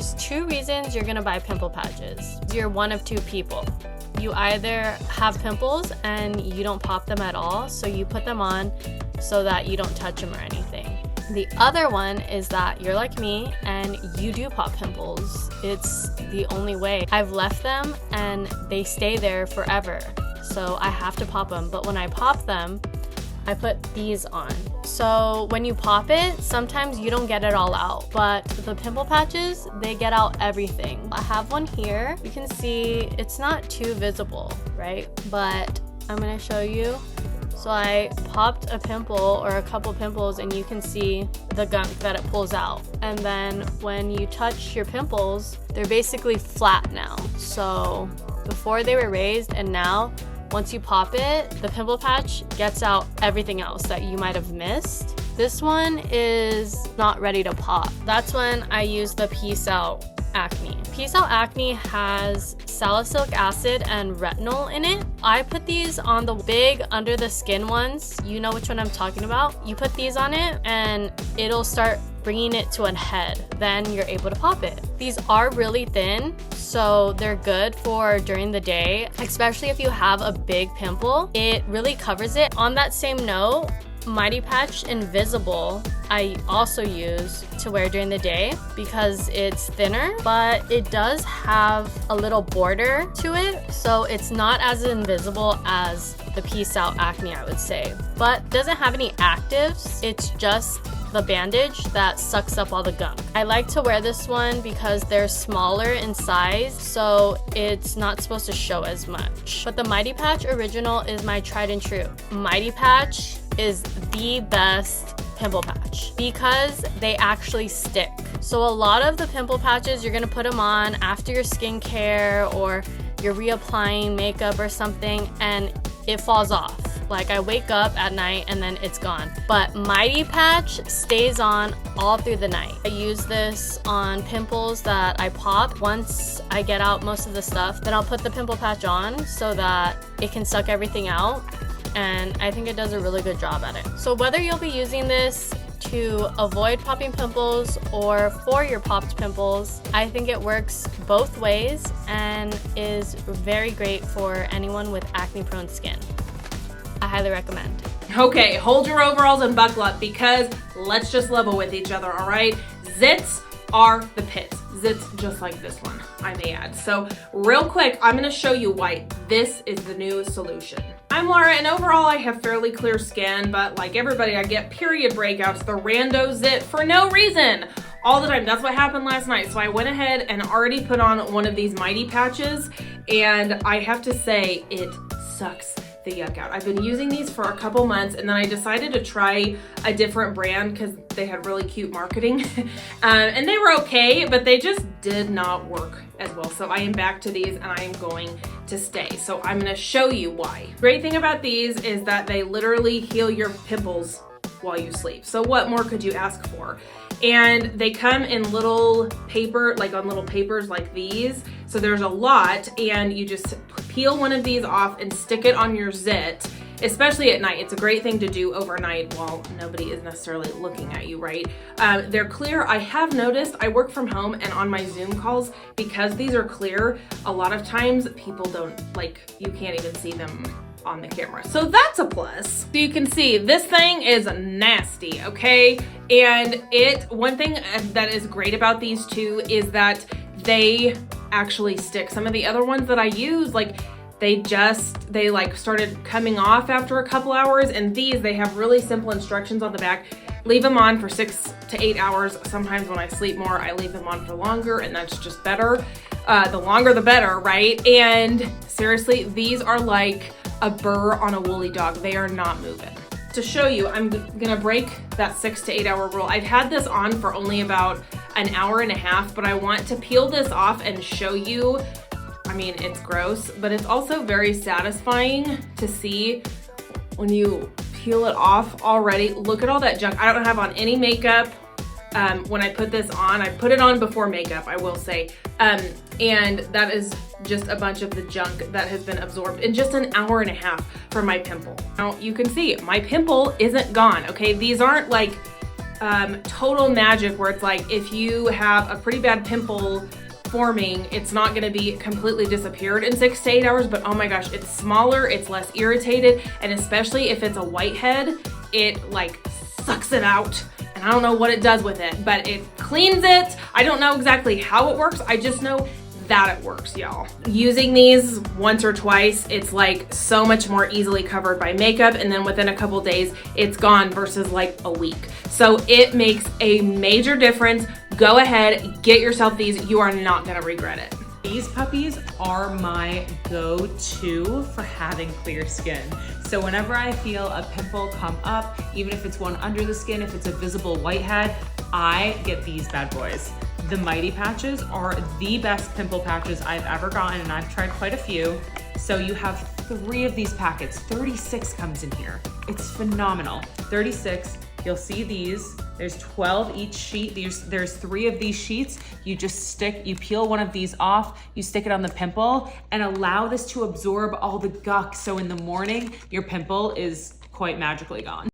There's two reasons you're gonna buy pimple patches. You're one of two people. You either have pimples and you don't pop them at all, so you put them on so that you don't touch them or anything. The other one is that you're like me and you do pop pimples. It's the only way. I've left them and they stay there forever, so I have to pop them. But when I pop them, I put these on. So when you pop it, sometimes you don't get it all out, but the pimple patches, they get out everything. I have one here. You can see it's not too visible, right? But I'm gonna show you. So I popped a pimple or a couple pimples and you can see the gunk that it pulls out. And then when you touch your pimples, they're basically flat now. So before they were raised, and now once you pop it, the pimple patch gets out everything else that you might have missed. This one is not ready to pop. That's when I use the Peace Out Acne. Peace Out Acne has salicylic acid and retinol in it. I put these on the big under the skin ones. You know which one I'm talking about. You put these on it and it'll start bringing it to a head. Then you're able to pop it. These are really thin, so they're good for during the day, especially if you have a big pimple. It really covers it. On that same note, Mighty Patch Invisible I also use to wear during the day because it's thinner, but it does have a little border to it, so it's not as invisible as the Peace Out Acne, I would say. But doesn't have any actives, it's just the bandage that sucks up all the gunk. I like to wear this one because they're smaller in size, so it's not supposed to show as much. But the Mighty Patch Original is my tried and true. Mighty Patch is the best pimple patch because they actually stick. So a lot of the pimple patches, you're gonna put them on after your skincare or you're reapplying makeup or something and it falls off. Like I wake up at night and then it's gone. But Mighty Patch stays on all through the night. I use this on pimples that I pop. Once I get out most of the stuff, then I'll put the pimple patch on so that it can suck everything out. And I think it does a really good job at it. So whether you'll be using this to avoid popping pimples or for your popped pimples, I think it works both ways and is very great for anyone with acne-prone skin. I highly recommend. Okay, hold your overalls and buckle up because let's just level with each other, all right? Zits are the pits. Zits just like this one, I may add. So real quick, I'm gonna show you why this is the new solution. I'm Laura, and overall I have fairly clear skin, but like everybody, I get period breakouts, the rando zit for no reason all the time. That's what happened last night. So I went ahead and already put on one of these Mighty Patches, and I have to say it sucks the yuck out. I've been using these for a couple months and then I decided to try a different brand because they had really cute marketing and they were okay, but they just did not work as well. So I am back to these and I am going to stay. So I'm going to show you why. Great thing about these is that they literally heal your pimples while you sleep. So what more could you ask for? And they come in little paper, like on little papers like these. So there's a lot, and you just peel one of these off and stick it on your zit, especially at night. It's a great thing to do overnight while nobody is necessarily looking at you, right? They're clear. I have noticed, I work from home and on my Zoom calls, because these are clear, a lot of times people don't, like, you can't even see them on the camera. So that's a plus. So you can see this thing is nasty, okay? And one thing that is great about these two is that they actually stick. Some of the other ones that I use, like they like started coming off after a couple hours, and these, they have really simple instructions on the back. Leave them on for 6 to 8 hours. Sometimes when I sleep more, I leave them on for longer, and that's just better. The longer the better, right? And seriously, these are like a burr on a woolly dog. They are not moving. To show you, I'm gonna break that 6 to 8 hour rule. I've had this on for only about an hour and a half, but I want to peel this off and show you. I mean, it's gross, but it's also very satisfying to see when you peel it off already. Look at all that junk. I don't have on any makeup. When I put this on, I put it on before makeup, I will say. And that is just a bunch of the junk that has been absorbed in just an hour and a half from my pimple. Now you can see my pimple isn't gone, okay? These aren't like total magic where it's like if you have a pretty bad pimple forming, it's not going to be completely disappeared in 6 to 8 hours, but oh my gosh, it's smaller, it's less irritated, and especially if it's a whitehead, it like sucks it out. And I don't know what it does with it, but it cleans it. I don't know exactly how it works. I just know that it works, y'all. Using these once or twice, it's like so much more easily covered by makeup, and then within a couple days, it's gone versus like a week. So it makes a major difference. Go ahead, get yourself these. You are not gonna regret it. These puppies are my go-to for having clear skin. So whenever I feel a pimple come up, even if it's one under the skin, if it's a visible whitehead, I get these bad boys. The Mighty Patches are the best pimple patches I've ever gotten, and I've tried quite a few. So you have 3 of these packets. 36 comes in here. It's phenomenal. 36, you'll see these. There's 12 each sheet. There's 3 of these sheets. You peel one of these off, you stick it on the pimple, and allow this to absorb all the guck. So in the morning, your pimple is quite magically gone.